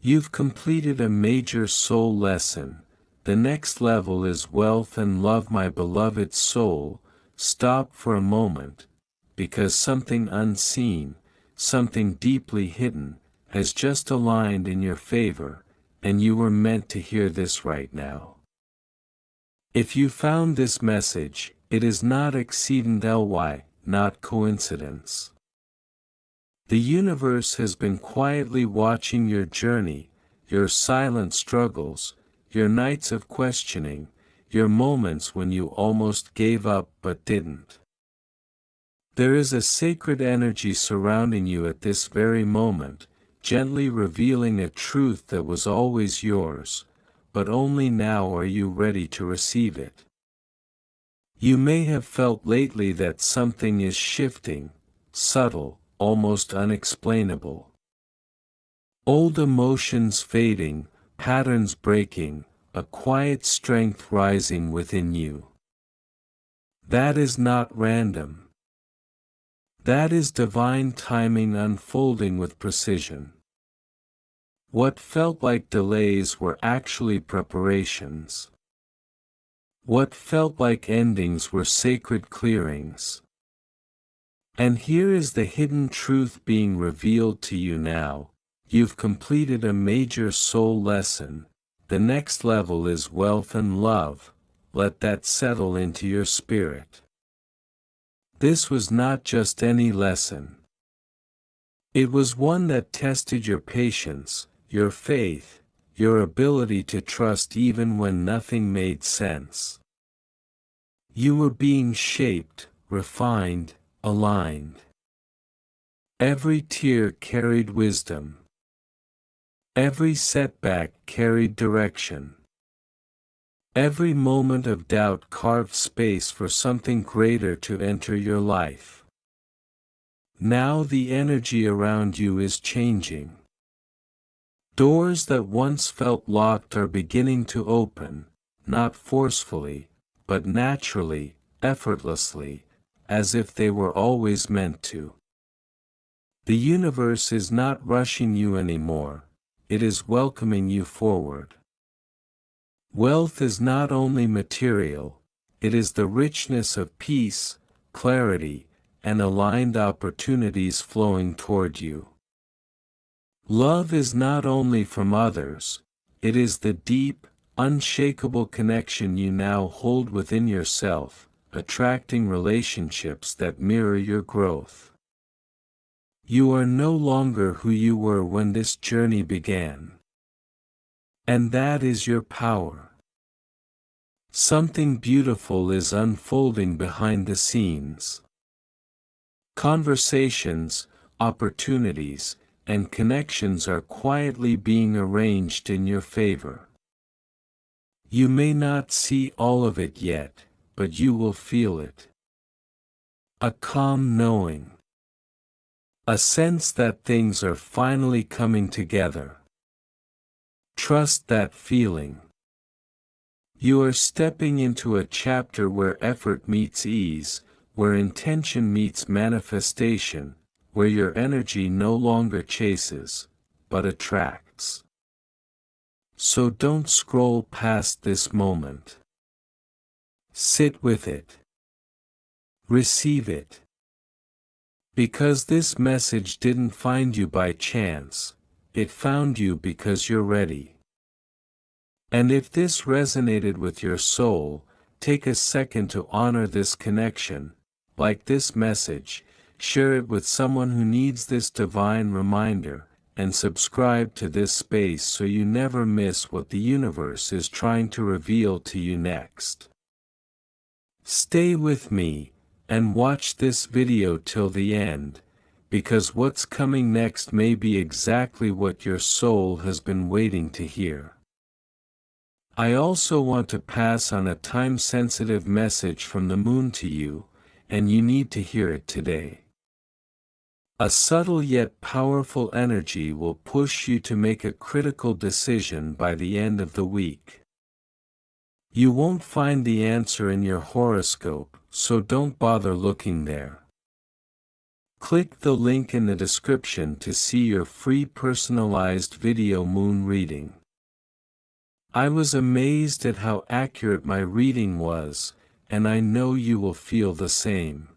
You've completed a major soul lesson. The next level is wealth and love. My beloved soul, stop for a moment, because something unseen, something deeply hidden, has just aligned in your favor, and you were meant to hear this right now. If you found this message, it is not accidentally, not coincidence. The universe has been quietly watching your journey, your silent struggles, your nights of questioning, your moments when you almost gave up but didn't. There is a sacred energy surrounding you at this very moment, gently revealing a truth that was always yours, but only now are you ready to receive it. You may have felt lately that something is shifting, subtle, almost unexplainable. Old emotions fading, patterns breaking, a quiet strength rising within you. That is not random. That is divine timing unfolding with precision. What felt like delays were actually preparations. What felt like endings were sacred clearings. And here is the hidden truth being revealed to you now. You've completed a major soul lesson. The next level is wealth and love. Let that settle into your spirit. This was not just any lesson. It was one that tested your patience, your faith, your ability to trust even when nothing made sense. You were being shaped, refined, aligned. Every tear carried wisdom. Every setback carried direction. Every moment of doubt carved space for something greater to enter your life. Now the energy around you is changing. Doors that once felt locked are beginning to open, not forcefully, but naturally, effortlessly, as if they were always meant to. The universe is not rushing you anymore, it is welcoming you forward. Wealth is not only material, it is the richness of peace, clarity, and aligned opportunities flowing toward you. Love is not only from others, it is the deep, unshakable connection you now hold within yourself, attracting relationships that mirror your growth. You are no longer who you were when this journey began. And that is your power. Something beautiful is unfolding behind the scenes. Conversations, opportunities, and connections are quietly being arranged in your favor. You may not see all of it yet, but you will feel it. A calm knowing. A sense that things are finally coming together. Trust that feeling. You are stepping into a chapter where effort meets ease, where intention meets manifestation, where your energy no longer chases, but attracts. So don't scroll past this moment. Sit with it. Receive it. Because this message didn't find you by chance, it found you because you're ready. And if this resonated with your soul, take a second to honor this connection. Like this message, share it with someone who needs this divine reminder, and subscribe to this space so you never miss what the universe is trying to reveal to you next. Stay with me, and watch this video till the end, because what's coming next may be exactly what your soul has been waiting to hear. I also want to pass on a time-sensitive message from the moon to you, and you need to hear it today. A subtle yet powerful energy will push you to make a critical decision by the end of the week. You won't find the answer in your horoscope, so don't bother looking there. Click the link in the description to see your free personalized video moon reading. I was amazed at how accurate my reading was, and I know you will feel the same.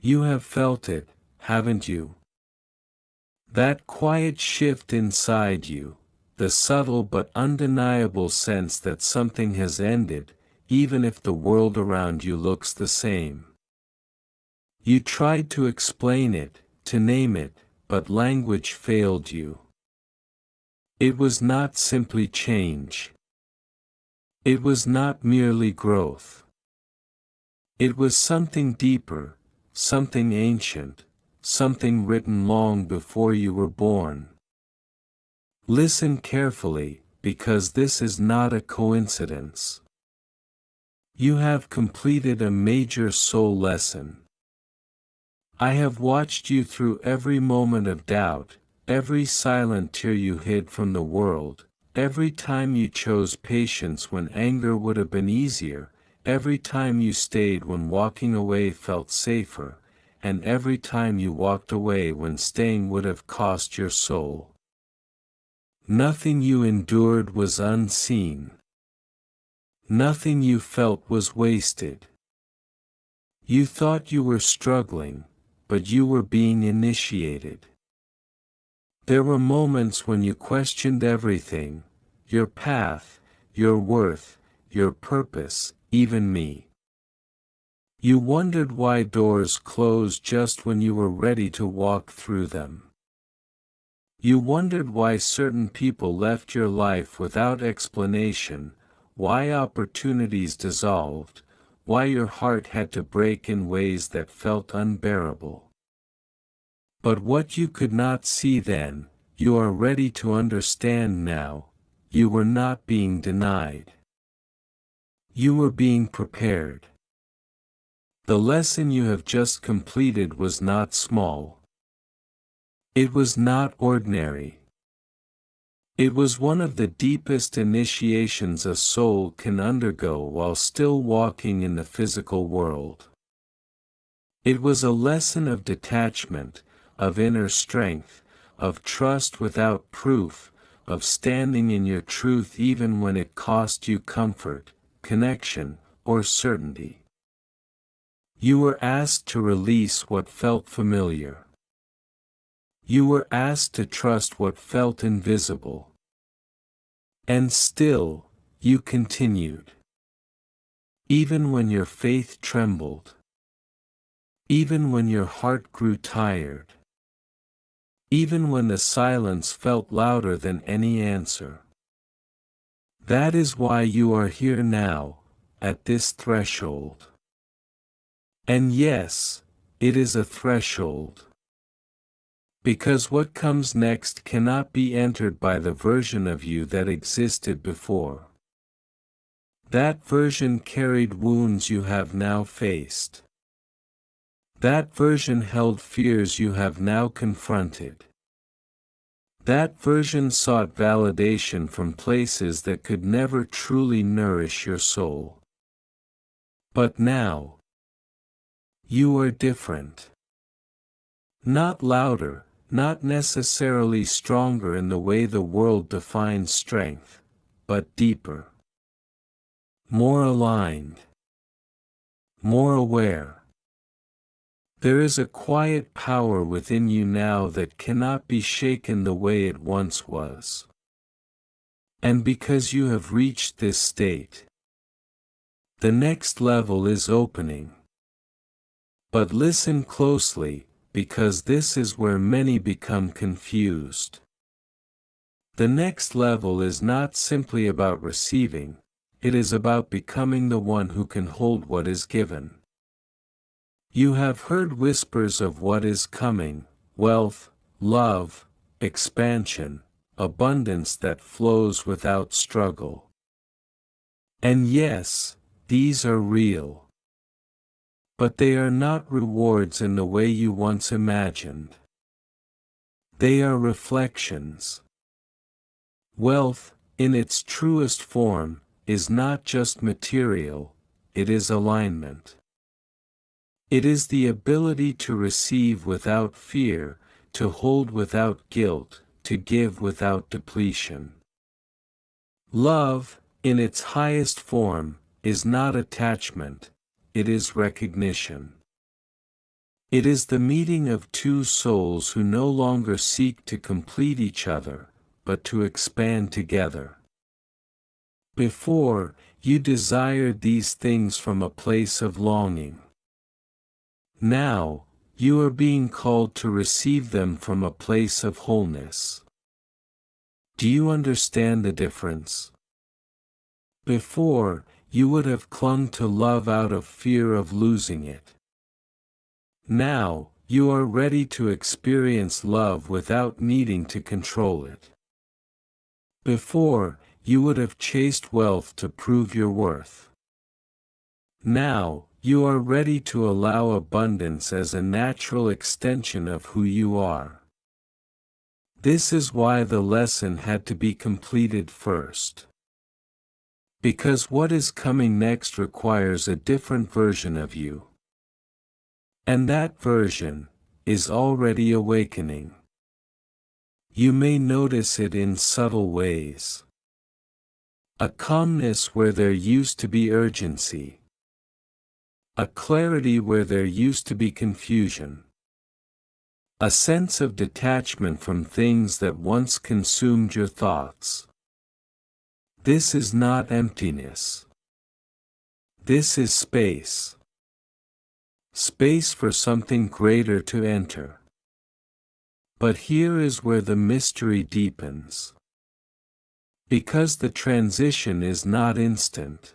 You have felt it, haven't you? That quiet shift inside you, the subtle but undeniable sense that something has ended, even if the world around you looks the same. You tried to explain it, to name it, but language failed you. It was not simply change. It was not merely growth. It was something deeper, something ancient, something written long before you were born. Listen carefully, because this is not a coincidence. You have completed a major soul lesson. I have watched you through every moment of doubt, every silent tear you hid from the world, every time you chose patience when anger would have been easier, every time you stayed when walking away felt safer, and every time you walked away when staying would have cost your soul. Nothing you endured was unseen. Nothing you felt was wasted. You thought you were struggling, but you were being initiated. There were moments when you questioned everything, your path, your worth, your purpose, even me. You wondered why doors closed just when you were ready to walk through them. You wondered why certain people left your life without explanation, why opportunities dissolved, why your heart had to break in ways that felt unbearable. But what you could not see then, you are ready to understand now. You were not being denied. You were being prepared. The lesson you have just completed was not small. It was not ordinary. It was one of the deepest initiations a soul can undergo while still walking in the physical world. It was a lesson of detachment, of inner strength, of trust without proof, of standing in your truth even when it cost you comfort, connection, or certainty. You were asked to release what felt familiar. You were asked to trust what felt invisible. And still, you continued. Even when your faith trembled. Even when your heart grew tired. Even when the silence felt louder than any answer. That is why you are here now, at this threshold. And yes, it is a threshold. Because what comes next cannot be entered by the version of you that existed before. That version carried wounds you have now faced. That version held fears you have now confronted. That version sought validation from places that could never truly nourish your soul. But now, you are different. Not louder, not necessarily stronger in the way the world defines strength, but deeper. More aligned. More aware. There is a quiet power within you now that cannot be shaken the way it once was. And because you have reached this state, the next level is opening. But listen closely, because this is where many become confused. The next level is not simply about receiving, it is about becoming the one who can hold what is given. You have heard whispers of what is coming: wealth, love, expansion, abundance that flows without struggle. And yes, these are real. But they are not rewards in the way you once imagined. They are reflections. Wealth, in its truest form, is not just material, it is alignment. It is the ability to receive without fear, to hold without guilt, to give without depletion. Love, in its highest form, is not attachment, it is recognition. It is the meeting of two souls who no longer seek to complete each other, but to expand together. Before, you desired these things from a place of longing. Now, you are being called to receive them from a place of wholeness. Do you understand the difference? Before, you would have clung to love out of fear of losing it. Now, you are ready to experience love without needing to control it. Before, you would have chased wealth to prove your worth. Now, you are ready to allow abundance as a natural extension of who you are. This is why the lesson had to be completed first. Because what is coming next requires a different version of you. And that version is already awakening. You may notice it in subtle ways. A calmness where there used to be urgency. A clarity where there used to be confusion. A sense of detachment from things that once consumed your thoughts. This is not emptiness. This is space. Space for something greater to enter. But here is where the mystery deepens. Because the transition is not instant.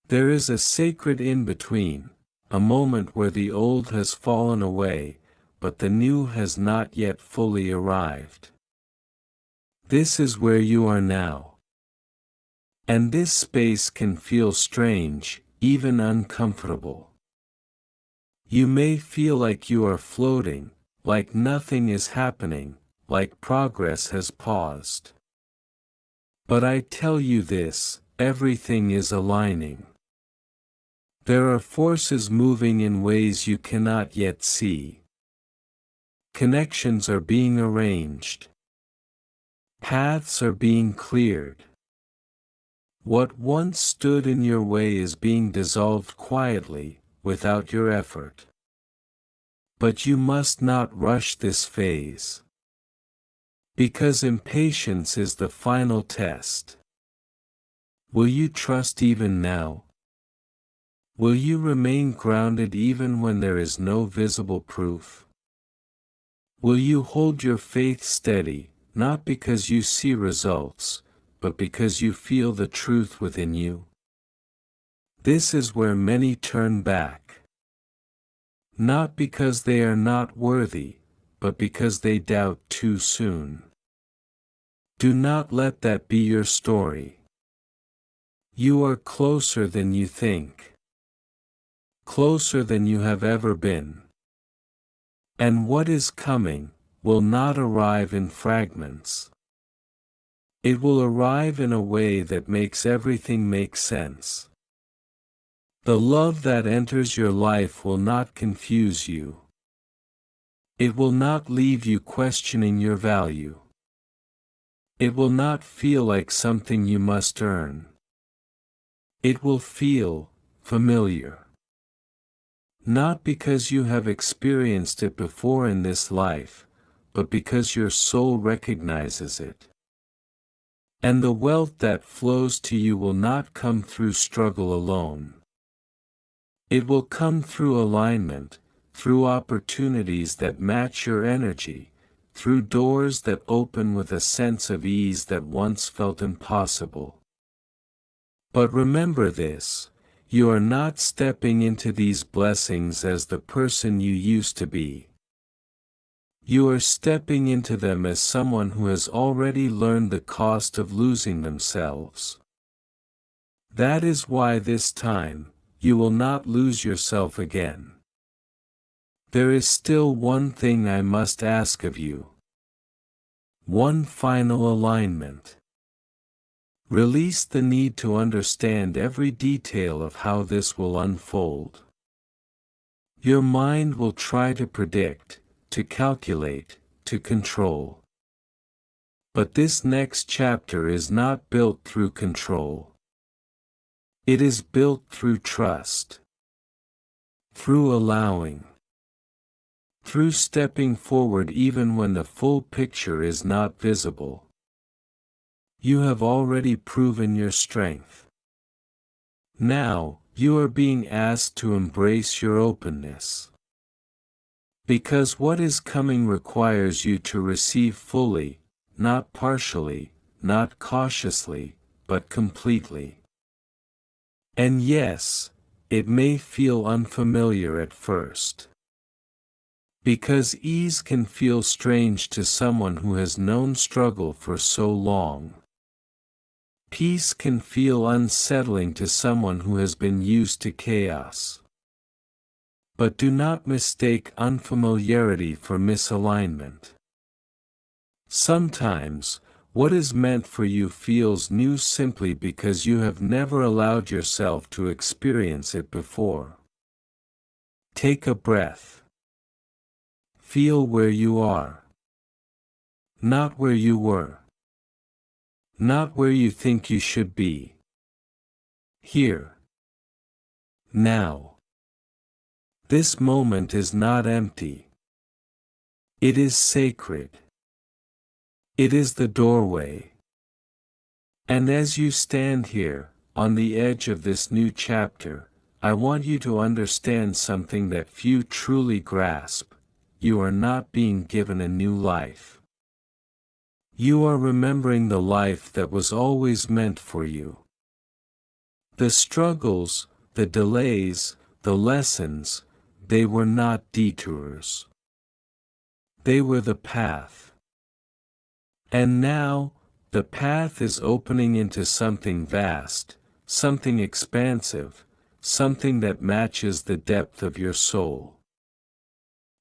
There is a sacred in-between, a moment where the old has fallen away, but the new has not yet fully arrived. This is where you are now. And this space can feel strange, even uncomfortable. You may feel like you are floating, like nothing is happening, like progress has paused. But I tell you this, everything is aligning. There are forces moving in ways you cannot yet see. Connections are being arranged. Paths are being cleared. What once stood in your way is being dissolved quietly, without your effort. But you must not rush this phase. Because impatience is the final test. Will you trust even now? Will you remain grounded even when there is no visible proof? Will you hold your faith steady, not because you see results, but because you feel the truth within you? This is where many turn back. Not because they are not worthy, but because they doubt too soon. Do not let that be your story. You are closer than you think. Closer than you have ever been. And what is coming will not arrive in fragments. It will arrive in a way that makes everything make sense. The love that enters your life will not confuse you. It will not leave you questioning your value. It will not feel like something you must earn. It will feel familiar. Not because you have experienced it before in this life, but because your soul recognizes it. And the wealth that flows to you will not come through struggle alone. It will come through alignment, through opportunities that match your energy, through doors that open with a sense of ease that once felt impossible. But remember this. You are not stepping into these blessings as the person you used to be. You are stepping into them as someone who has already learned the cost of losing themselves. That is why this time, you will not lose yourself again. There is still one thing I must ask of you. One final alignment. Release the need to understand every detail of how this will unfold. Your mind will try to predict, to calculate, to control. But this next chapter is not built through control. It is built through trust. Through allowing. Through stepping forward even when the full picture is not visible. You have already proven your strength. Now, you are being asked to embrace your openness. Because what is coming requires you to receive fully, not partially, not cautiously, but completely. And yes, it may feel unfamiliar at first. Because ease can feel strange to someone who has known struggle for so long. Peace can feel unsettling to someone who has been used to chaos. But do not mistake unfamiliarity for misalignment. Sometimes, what is meant for you feels new simply because you have never allowed yourself to experience it before. Take a breath. Feel where you are. Not where you were. Not where you think you should be. Here. Now. This moment is not empty. It is sacred. It is the doorway. And as you stand here, on the edge of this new chapter, I want you to understand something that few truly grasp. You are not being given a new life. You are remembering the life that was always meant for you. The struggles, the delays, the lessons, they were not detours. They were the path. And now, the path is opening into something vast, something expansive, something that matches the depth of your soul.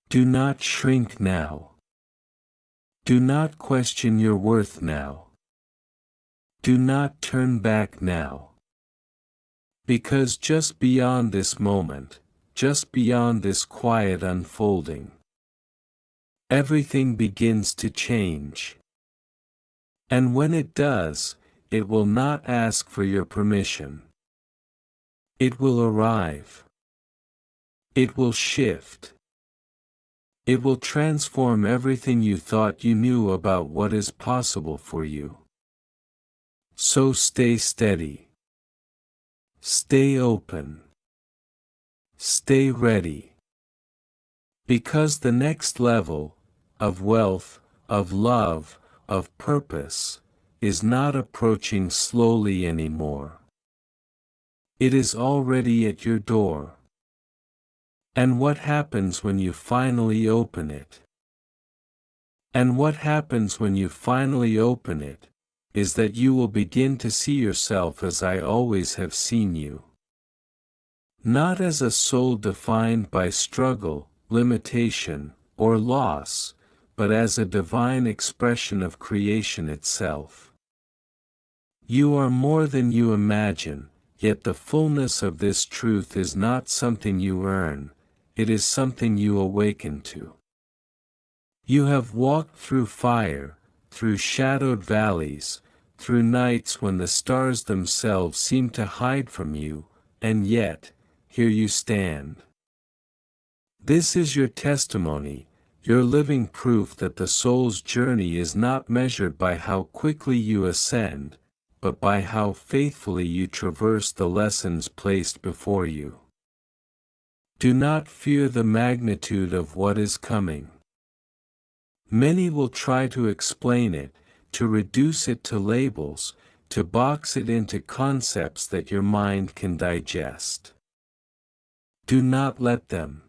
Do not shrink now. Do not question your worth now. Do not turn back now. Because just beyond this moment, just beyond this quiet unfolding, everything begins to change. And when it does, it will not ask for your permission. It will arrive. It will shift. It will transform everything you thought you knew about what is possible for you. So stay steady. Stay open. Stay ready. Because the next level, of wealth, of love, of purpose, is not approaching slowly anymore. It is already at your door. And what happens when you finally open it? And what happens when you finally open it, is that you will begin to see yourself as I always have seen you. Not as a soul defined by struggle, limitation, or loss, but as a divine expression of creation itself. You are more than you imagine, yet the fullness of this truth is not something you earn, it is something you awaken to. You have walked through fire, through shadowed valleys, through nights when the stars themselves seem to hide from you, and yet, here you stand. This is your testimony, your living proof that the soul's journey is not measured by how quickly you ascend, but by how faithfully you traverse the lessons placed before you. Do not fear the magnitude of what is coming. Many will try to explain it, to reduce it to labels, to box it into concepts that your mind can digest. Do not let them.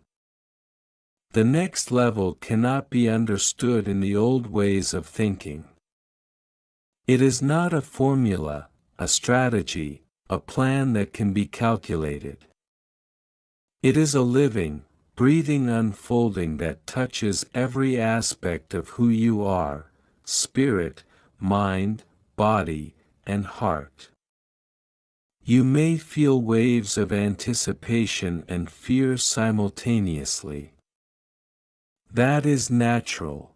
The next level cannot be understood in the old ways of thinking. It is not a formula, a strategy, a plan that can be calculated. It is a living, breathing unfolding that touches every aspect of who you are, spirit, mind, body, and heart. You may feel waves of anticipation and fear simultaneously. That is natural.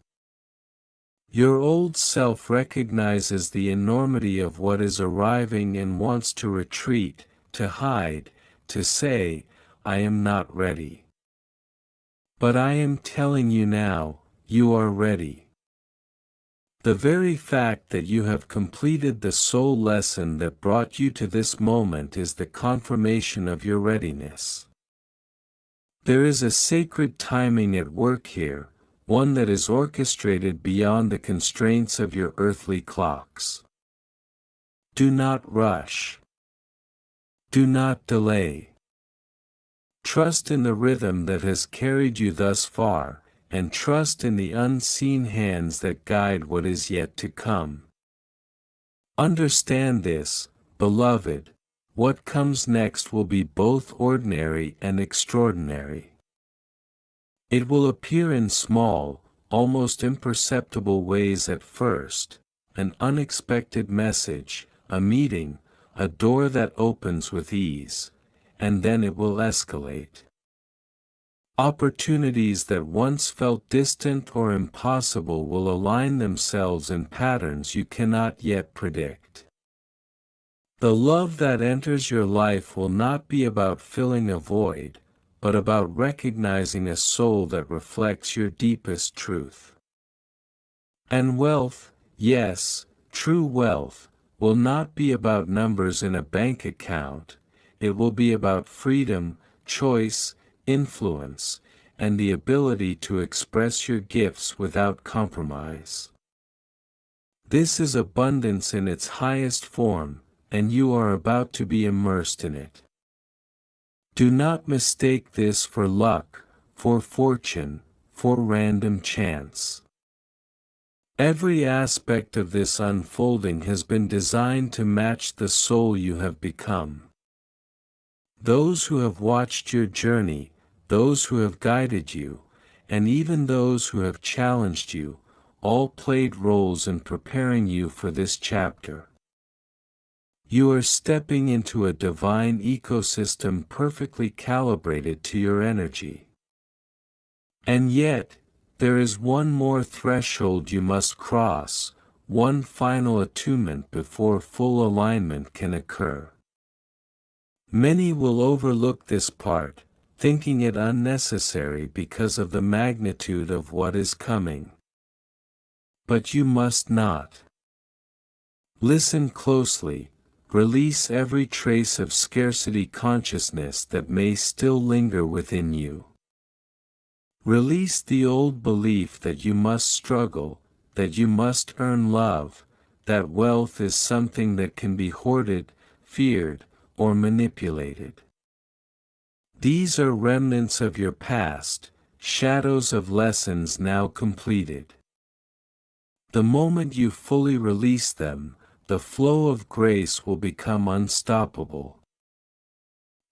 Your old self recognizes the enormity of what is arriving and wants to retreat, to hide, to say, "I am not ready." But I am telling you now, you are ready. The very fact that you have completed the soul lesson that brought you to this moment is the confirmation of your readiness. There is a sacred timing at work here, one that is orchestrated beyond the constraints of your earthly clocks. Do not rush. Do not delay. Trust in the rhythm that has carried you thus far, and trust in the unseen hands that guide what is yet to come. Understand this, beloved, what comes next will be both ordinary and extraordinary. It will appear in small, almost imperceptible ways at first, an unexpected message, a meeting, a door that opens with ease, and then it will escalate. Opportunities that once felt distant or impossible will align themselves in patterns you cannot yet predict. The love that enters your life will not be about filling a void, but about recognizing a soul that reflects your deepest truth. And wealth, yes, true wealth, will not be about numbers in a bank account, it will be about freedom, choice, influence, and the ability to express your gifts without compromise. This is abundance in its highest form, and you are about to be immersed in it. Do not mistake this for luck, for fortune, for random chance. Every aspect of this unfolding has been designed to match the soul you have become. Those who have watched your journey, those who have guided you, and even those who have challenged you, all played roles in preparing you for this chapter. You are stepping into a divine ecosystem perfectly calibrated to your energy. And yet, there is one more threshold you must cross, one final attunement before full alignment can occur. Many will overlook this part, thinking it unnecessary because of the magnitude of what is coming. But you must not. Listen closely, release every trace of scarcity consciousness that may still linger within you. Release the old belief that you must struggle, that you must earn love, that wealth is something that can be hoarded, feared, or manipulated. These are remnants of your past, shadows of lessons now completed. The moment you fully release them, the flow of grace will become unstoppable.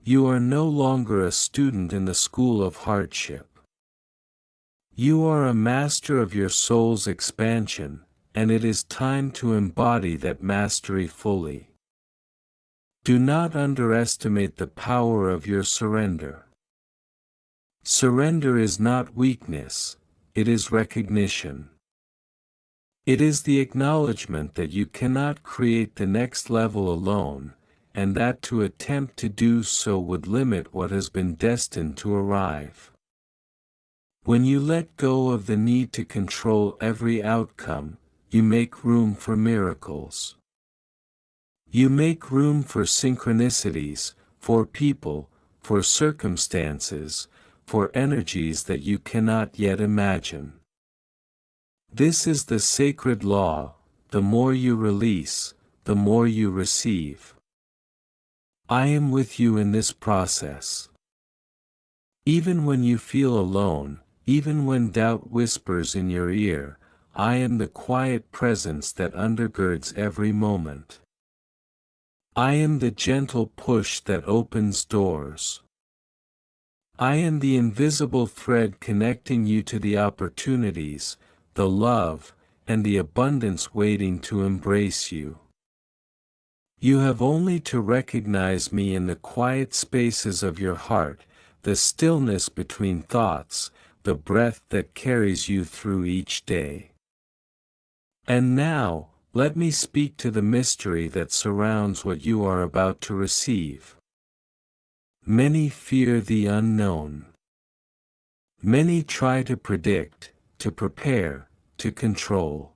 You are no longer a student in the school of hardship. You are a master of your soul's expansion, and it is time to embody that mastery fully. Do not underestimate the power of your surrender. Surrender is not weakness, it is recognition. It is the acknowledgement that you cannot create the next level alone, and that to attempt to do so would limit what has been destined to arrive. When you let go of the need to control every outcome, you make room for miracles. You make room for synchronicities, for people, for circumstances, for energies that you cannot yet imagine. This is the sacred law: the more you release, the more you receive. I am with you in this process. Even when you feel alone, even when doubt whispers in your ear, I am the quiet presence that undergirds every moment. I am the gentle push that opens doors. I am the invisible thread connecting you to the opportunities, the love, and the abundance waiting to embrace you. You have only to recognize me in the quiet spaces of your heart, the stillness between thoughts, the breath that carries you through each day. And now, let me speak to the mystery that surrounds what you are about to receive. Many fear the unknown. Many try to predict, to prepare, to control.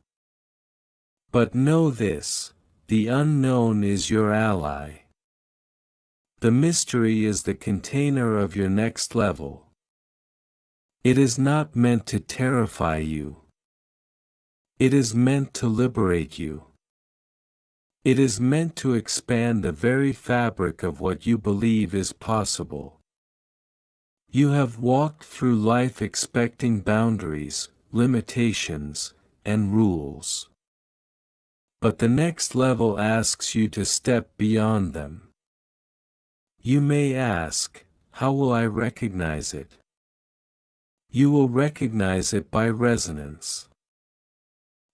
But know this, the unknown is your ally. The mystery is the container of your next level. It is not meant to terrify you. It is meant to liberate you. It is meant to expand the very fabric of what you believe is possible. You have walked through life expecting boundaries, limitations, and rules. But the next level asks you to step beyond them. You may ask, how will I recognize it? You will recognize it by resonance.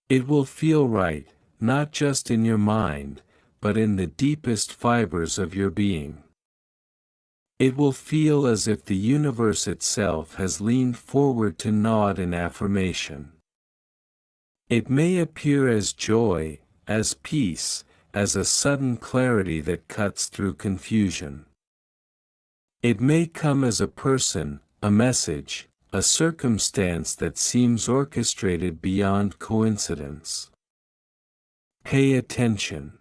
It will feel right, not just in your mind, but in the deepest fibers of your being. It will feel as if the universe itself has leaned forward to nod in affirmation. It may appear as joy, as peace, as a sudden clarity that cuts through confusion. It may come as a person, a message, a circumstance that seems orchestrated beyond coincidence. Pay attention.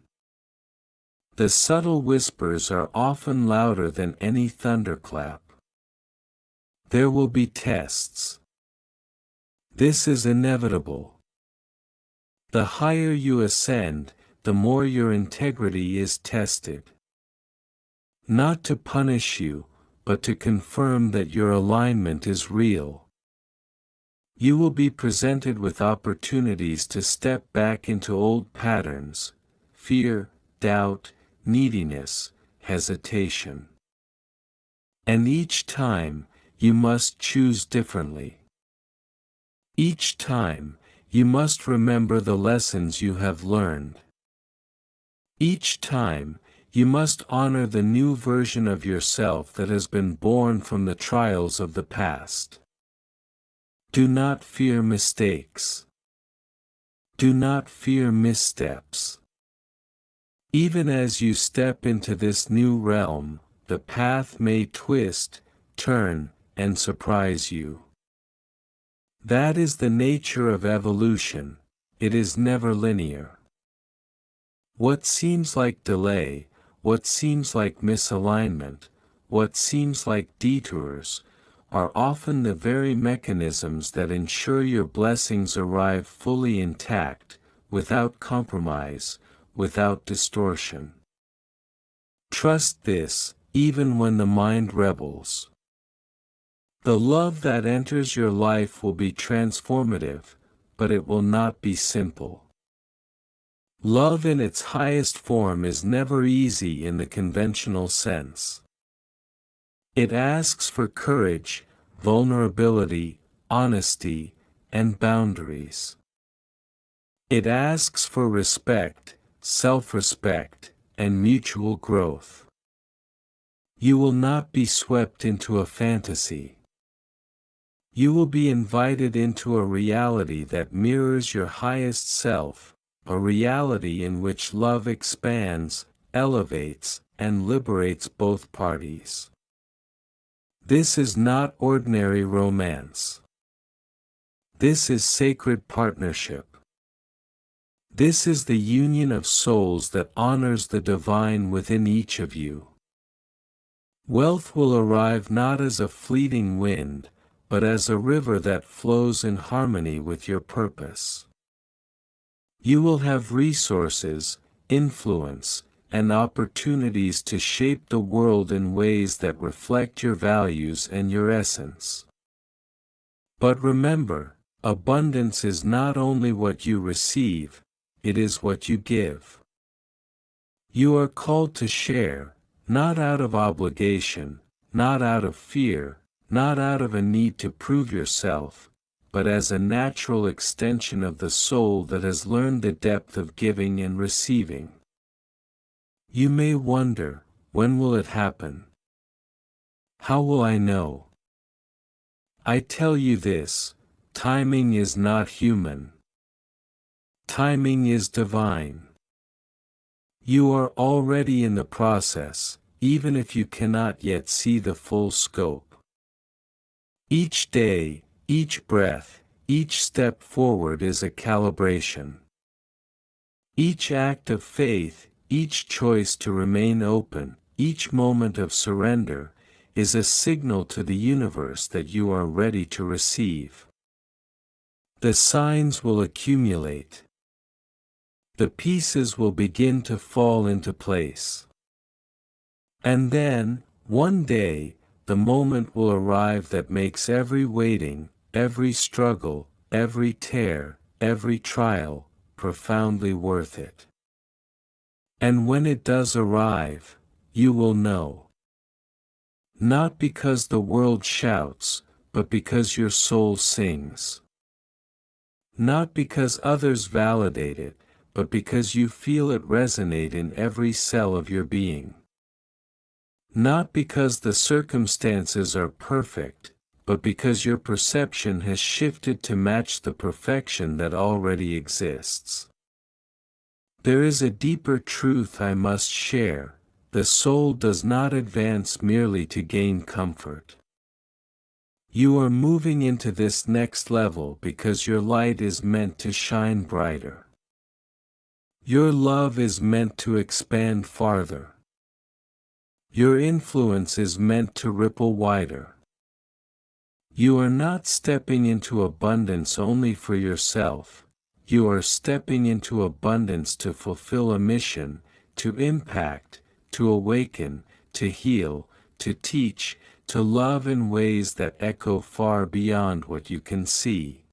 The subtle whispers are often louder than any thunderclap. There will be tests. This is inevitable. The higher you ascend, the more your integrity is tested. Not to punish you, but to confirm that your alignment is real. You will be presented with opportunities to step back into old patterns, fear, doubt, neediness, hesitation. And each time, you must choose differently. Each time, you must remember the lessons you have learned. Each time, you must honor the new version of yourself that has been born from the trials of the past. Do not fear mistakes. Do not fear missteps. Even as you step into this new realm, the path may twist, turn, and surprise you. That is the nature of evolution, it is never linear. What seems like delay, what seems like misalignment, what seems like detours, are often the very mechanisms that ensure your blessings arrive fully intact, without compromise, without distortion. Trust this, even when the mind rebels. The love that enters your life will be transformative, but it will not be simple. Love in its highest form is never easy in the conventional sense. It asks for courage, vulnerability, honesty, and boundaries. It asks for respect, self-respect, and mutual growth. You will not be swept into a fantasy. You will be invited into a reality that mirrors your highest self, a reality in which love expands, elevates, and liberates both parties. This is not ordinary romance. This is sacred partnership. This is the union of souls that honors the divine within each of you. Wealth will arrive not as a fleeting wind, but as a river that flows in harmony with your purpose. You will have resources, influence, and opportunities to shape the world in ways that reflect your values and your essence. But remember, abundance is not only what you receive, it is what you give. You are called to share, not out of obligation, not out of fear, not out of a need to prove yourself, but as a natural extension of the soul that has learned the depth of giving and receiving. You may wonder, when will it happen? How will I know? I tell you this, timing is not human. Timing is divine. You are already in the process, even if you cannot yet see the full scope. Each day, each breath, each step forward is a calibration. Each act of faith, each choice to remain open, each moment of surrender, is a signal to the universe that you are ready to receive. The signs will accumulate. The pieces will begin to fall into place. And then, one day, the moment will arrive that makes every waiting, every struggle, every tear, every trial, profoundly worth it. And when it does arrive, you will know. Not because the world shouts, but because your soul sings. Not because others validate it, but because you feel it resonate in every cell of your being. Not because the circumstances are perfect, but because your perception has shifted to match the perfection that already exists. There is a deeper truth I must share: the soul does not advance merely to gain comfort. You are moving into this next level because your light is meant to shine brighter. Your love is meant to expand farther. Your influence is meant to ripple wider. You are not stepping into abundance only for yourself. You are stepping into abundance to fulfill a mission, to impact, to awaken, to heal, to teach, to love in ways that echo far beyond what you can see.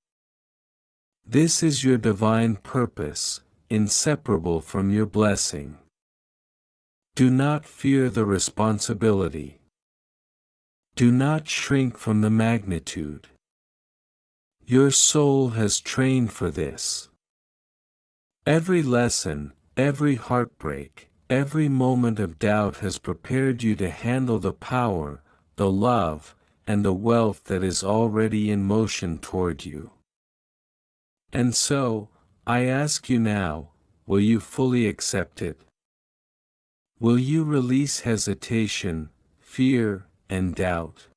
This is your divine purpose, inseparable from your blessing. Do not fear the responsibility. Do not shrink from the magnitude. Your soul has trained for this. Every lesson, every heartbreak, every moment of doubt has prepared you to handle the power, the love, and the wealth that is already in motion toward you. And so, I ask you now, will you fully accept it? Will you release hesitation, fear, and doubt?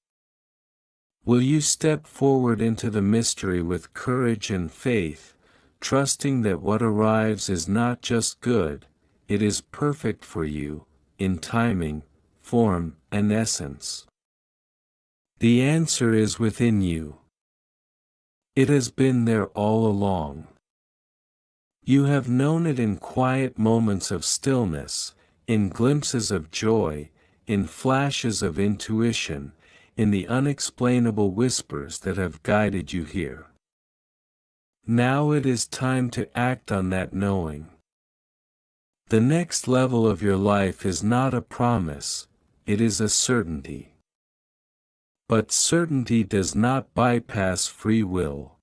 Will you step forward into the mystery with courage and faith, trusting that what arrives is not just good, it is perfect for you, in timing, form, and essence? The answer is within you. It has been there all along. You have known it in quiet moments of stillness, in glimpses of joy, in flashes of intuition, in the unexplainable whispers that have guided you here. Now it is time to act on that knowing. The next level of your life is not a promise, it is a certainty. But certainty does not bypass free will.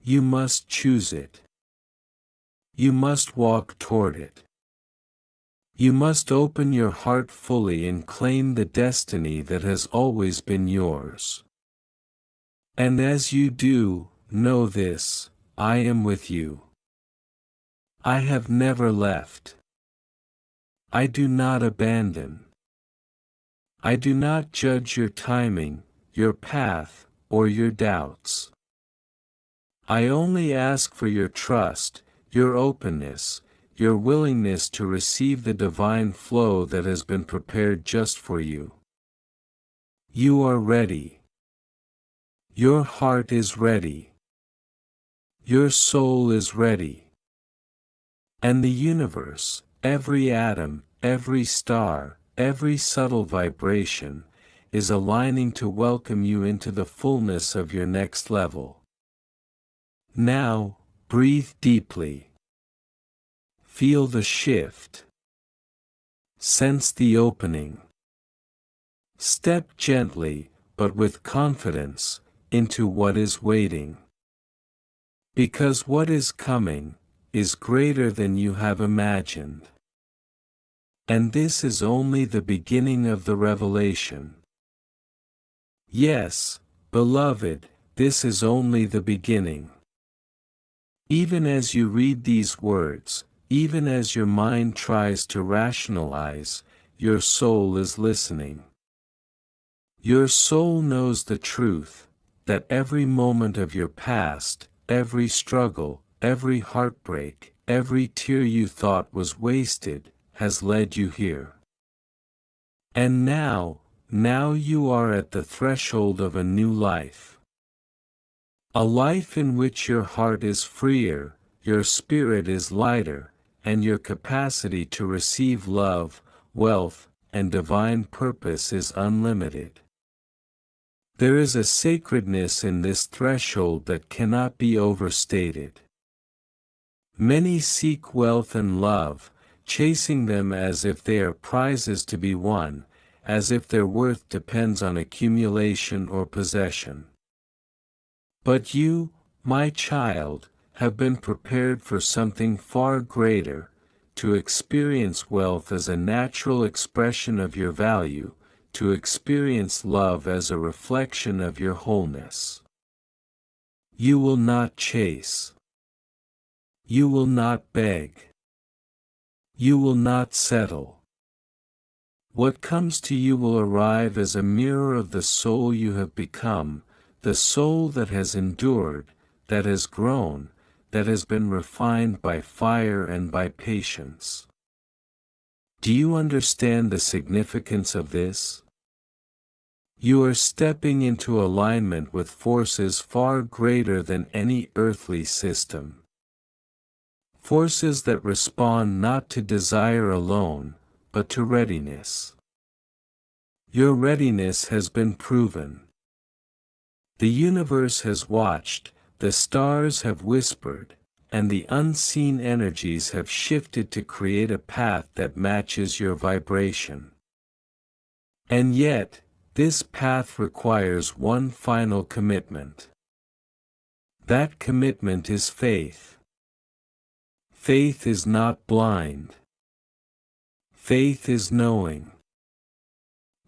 You must choose it. You must walk toward it. You must open your heart fully and claim the destiny that has always been yours. And as you do, know this: I am with you. I have never left. I do not abandon. I do not judge your timing, your path, or your doubts. I only ask for your trust, your openness, your willingness to receive the divine flow that has been prepared just for you. You are ready. Your heart is ready. Your soul is ready. And the universe, every atom, every star, every subtle vibration, is aligning to welcome you into the fullness of your next level. Now, breathe deeply. Feel the shift. Sense the opening. Step gently, but with confidence, into what is waiting. Because what is coming is greater than you have imagined. And this is only the beginning of the revelation. Yes, beloved, this is only the beginning. Even as you read these words, even as your mind tries to rationalize, your soul is listening. Your soul knows the truth, that every moment of your past, every struggle, every heartbreak, every tear you thought was wasted, has led you here. And now you are at the threshold of a new life. A life in which your heart is freer, your spirit is lighter, and your capacity to receive love, wealth, and divine purpose is unlimited. There is a sacredness in this threshold that cannot be overstated. Many seek wealth and love, chasing them as if they are prizes to be won, as if their worth depends on accumulation or possession. But you, my child, have been prepared for something far greater, to experience wealth as a natural expression of your value, to experience love as a reflection of your wholeness. You will not chase. You will not beg. You will not settle. What comes to you will arrive as a mirror of the soul you have become, the soul that has endured, that has grown, that has been refined by fire and by patience. Do you understand the significance of this? You are stepping into alignment with forces far greater than any earthly system. Forces that respond not to desire alone, but to readiness. Your readiness has been proven. The universe has watched, the stars have whispered, and the unseen energies have shifted to create a path that matches your vibration. And yet, this path requires one final commitment. That commitment is faith. Faith is not blind. Faith is knowing.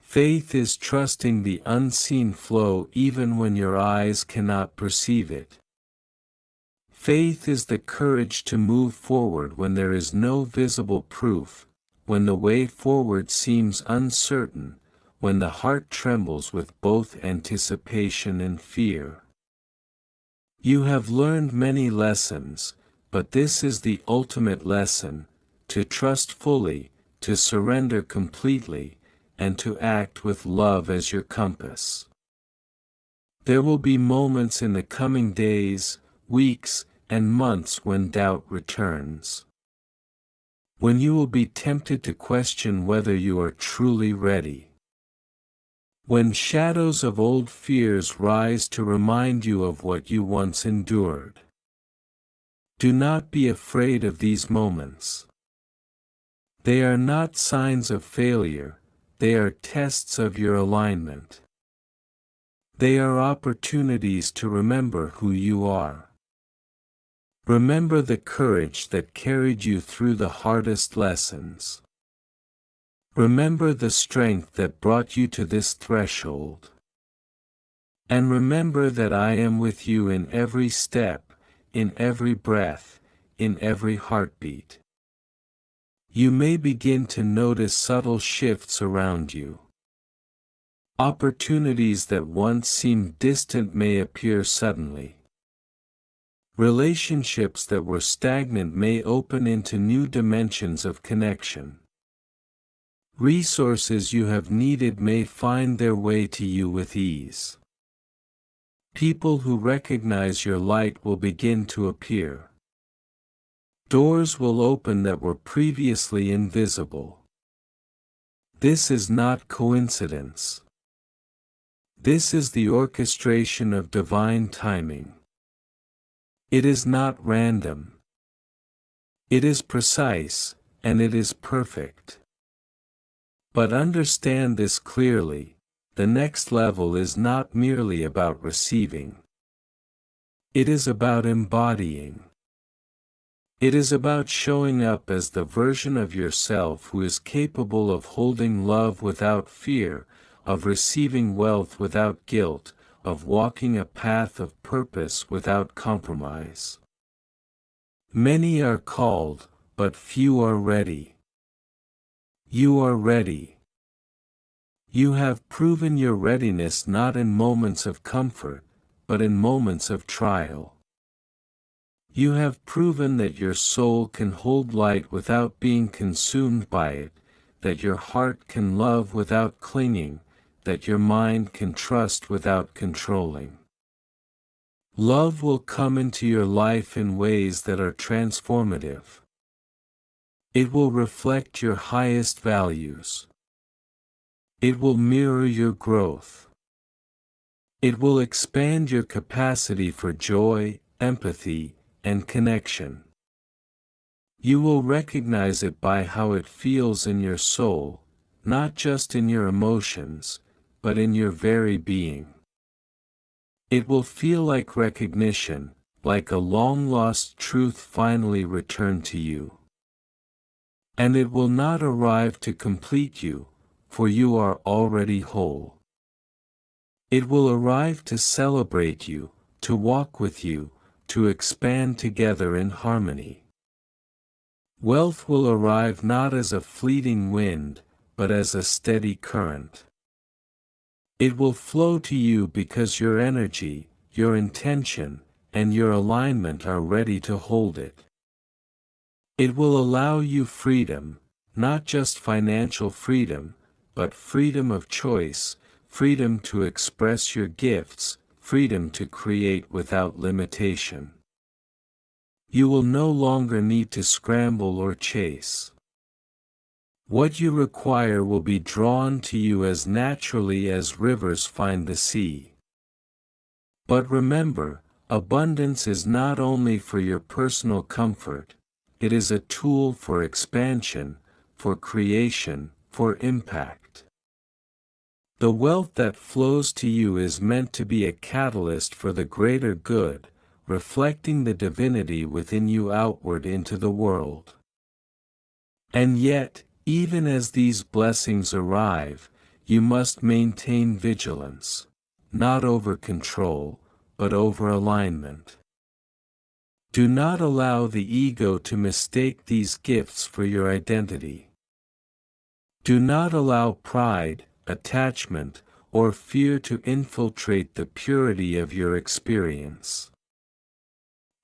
Faith is trusting the unseen flow even when your eyes cannot perceive it. Faith is the courage to move forward when there is no visible proof, when the way forward seems uncertain, when the heart trembles with both anticipation and fear. You have learned many lessons, but this is the ultimate lesson, to trust fully, to surrender completely, and to act with love as your compass. There will be moments in the coming days, weeks, and months when doubt returns. When you will be tempted to question whether you are truly ready. When shadows of old fears rise to remind you of what you once endured. Do not be afraid of these moments. They are not signs of failure, they are tests of your alignment. They are opportunities to remember who you are. Remember the courage that carried you through the hardest lessons. Remember the strength that brought you to this threshold. And remember that I am with you in every step, in every breath, in every heartbeat. You may begin to notice subtle shifts around you. Opportunities that once seemed distant may appear suddenly. Relationships that were stagnant may open into new dimensions of connection. Resources you have needed may find their way to you with ease. People who recognize your light will begin to appear. Doors will open that were previously invisible. This is not coincidence. This is the orchestration of divine timing. It is not random. It is precise, and it is perfect. But understand this clearly, the next level is not merely about receiving. It is about embodying. It is about showing up as the version of yourself who is capable of holding love without fear, of receiving wealth without guilt, of walking a path of purpose without compromise. Many are called, but few are ready. You are ready. You have proven your readiness not in moments of comfort, but in moments of trial. You have proven that your soul can hold light without being consumed by it, that your heart can love without clinging, that your mind can trust without controlling. Love will come into your life in ways that are transformative. It will reflect your highest values. It will mirror your growth. It will expand your capacity for joy, empathy, and connection. You will recognize it by how it feels in your soul, not just in your emotions, but in your very being. It will feel like recognition, like a long-lost truth finally returned to you. And it will not arrive to complete you, for you are already whole. It will arrive to celebrate you, to walk with you, to expand together in harmony. Wealth will arrive not as a fleeting wind, but as a steady current. It will flow to you because your energy, your intention, and your alignment are ready to hold it. It will allow you freedom, not just financial freedom, but freedom of choice, freedom to express your gifts, freedom to create without limitation. You will no longer need to scramble or chase. What you require will be drawn to you as naturally as rivers find the sea. But remember, abundance is not only for your personal comfort, it is a tool for expansion, for creation, for impact. The wealth that flows to you is meant to be a catalyst for the greater good, reflecting the divinity within you outward into the world. And yet, even as these blessings arrive, you must maintain vigilance, not over control, but over alignment. Do not allow the ego to mistake these gifts for your identity. Do not allow pride, attachment, or fear to infiltrate the purity of your experience.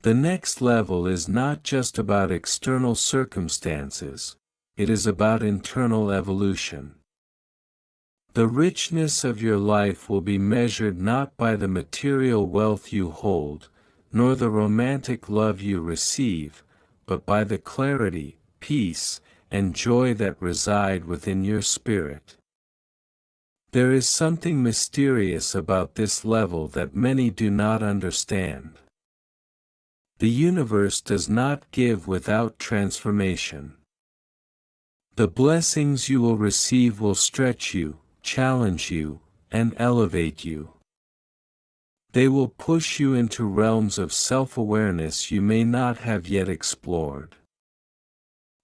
The next level is not just about external circumstances, it is about internal evolution. The richness of your life will be measured not by the material wealth you hold, nor the romantic love you receive, but by the clarity, peace, and joy that reside within your spirit. There is something mysterious about this level that many do not understand. The universe does not give without transformation. The blessings you will receive will stretch you, challenge you, and elevate you. They will push you into realms of self-awareness you may not have yet explored.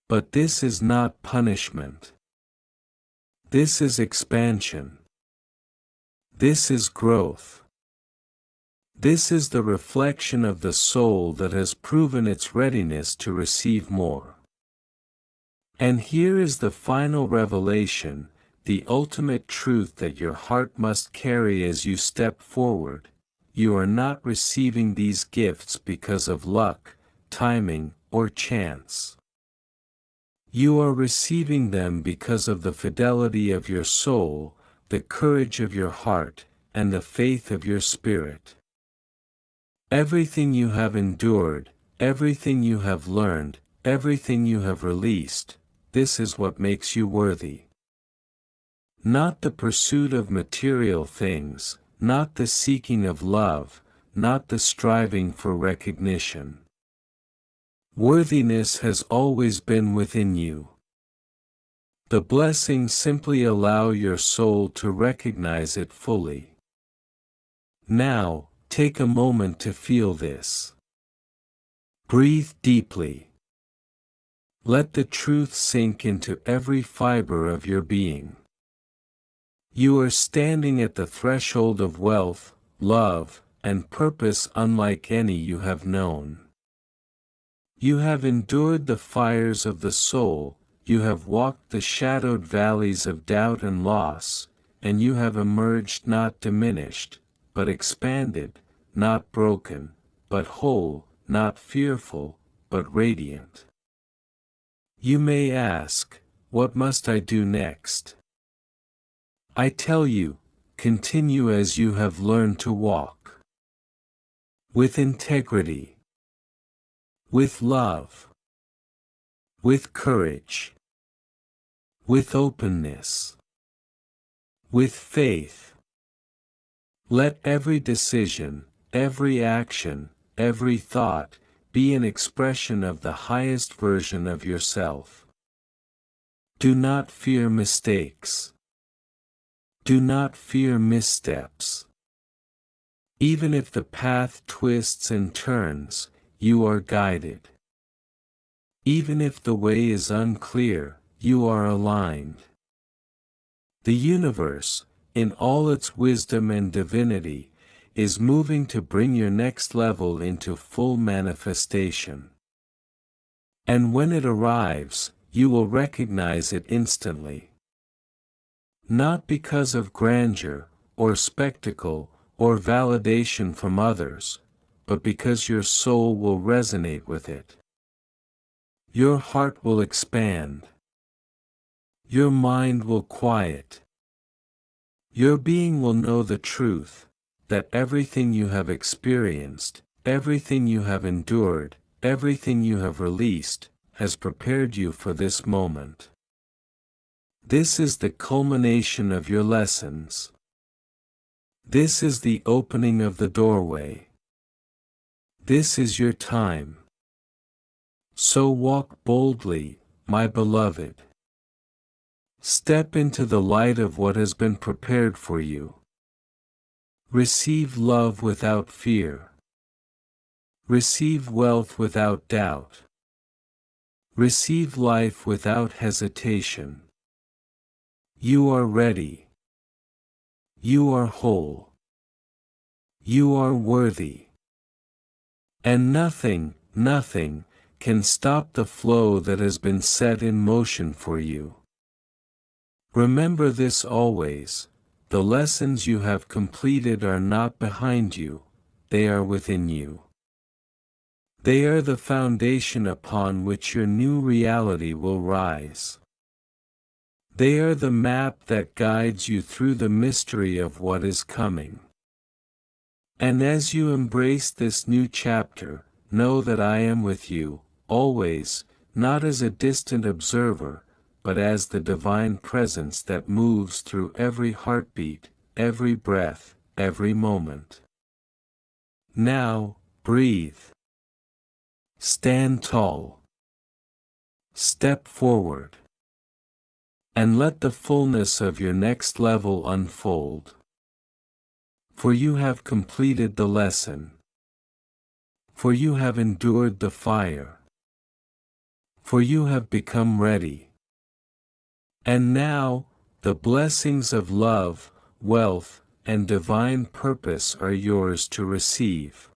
But this is not punishment. This is expansion. This is growth. This is the reflection of the soul that has proven its readiness to receive more. And here is the final revelation, the ultimate truth that your heart must carry as you step forward. You are not receiving these gifts because of luck, timing, or chance. You are receiving them because of the fidelity of your soul, the courage of your heart, and the faith of your spirit. Everything you have endured, everything you have learned, everything you have released, this is what makes you worthy. Not the pursuit of material things, not the seeking of love, not the striving for recognition. Worthiness has always been within you. The blessings simply allow your soul to recognize it fully. Now, take a moment to feel this. Breathe deeply. Let the truth sink into every fiber of your being. You are standing at the threshold of wealth, love, and purpose unlike any you have known. You have endured the fires of the soul, you have walked the shadowed valleys of doubt and loss, and you have emerged not diminished, but expanded, not broken, but whole, not fearful, but radiant. You may ask, what must I do next? I tell you, continue as you have learned to walk. With integrity. With love. With courage. With openness. With faith. Let every decision, every action, every thought, be an expression of the highest version of yourself. Do not fear mistakes. Do not fear missteps. Even if the path twists and turns, you are guided. Even if the way is unclear, you are aligned. The universe, in all its wisdom and divinity, is moving to bring your next level into full manifestation. And when it arrives, you will recognize it instantly. Not because of grandeur, or spectacle, or validation from others, but because your soul will resonate with it. Your heart will expand. Your mind will quiet. Your being will know the truth, that everything you have experienced, everything you have endured, everything you have released, has prepared you for this moment. This is the culmination of your lessons. This is the opening of the doorway. This is your time. So walk boldly, my beloved. Step into the light of what has been prepared for you. Receive love without fear. Receive wealth without doubt. Receive life without hesitation. You are ready. You are whole. You are worthy. And nothing, nothing, can stop the flow that has been set in motion for you. Remember this always. The lessons you have completed are not behind you, they are within you. They are the foundation upon which your new reality will rise. They are the map that guides you through the mystery of what is coming. And as you embrace this new chapter, know that I am with you, always, not as a distant observer, but as the divine presence that moves through every heartbeat, every breath, every moment. Now, breathe. Stand tall. Step forward. And let the fullness of your next level unfold. For you have completed the lesson. For you have endured the fire. For you have become ready. And now, the blessings of love, wealth, and divine purpose are yours to receive.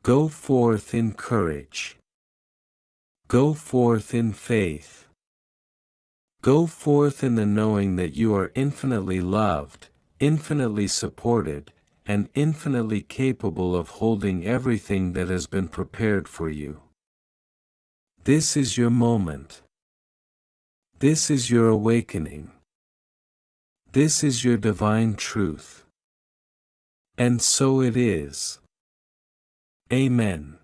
Go forth in courage. Go forth in faith. Go forth in the knowing that you are infinitely loved, infinitely supported, and infinitely capable of holding everything that has been prepared for you. This is your moment. This is your awakening. This is your divine truth. And so it is. Amen.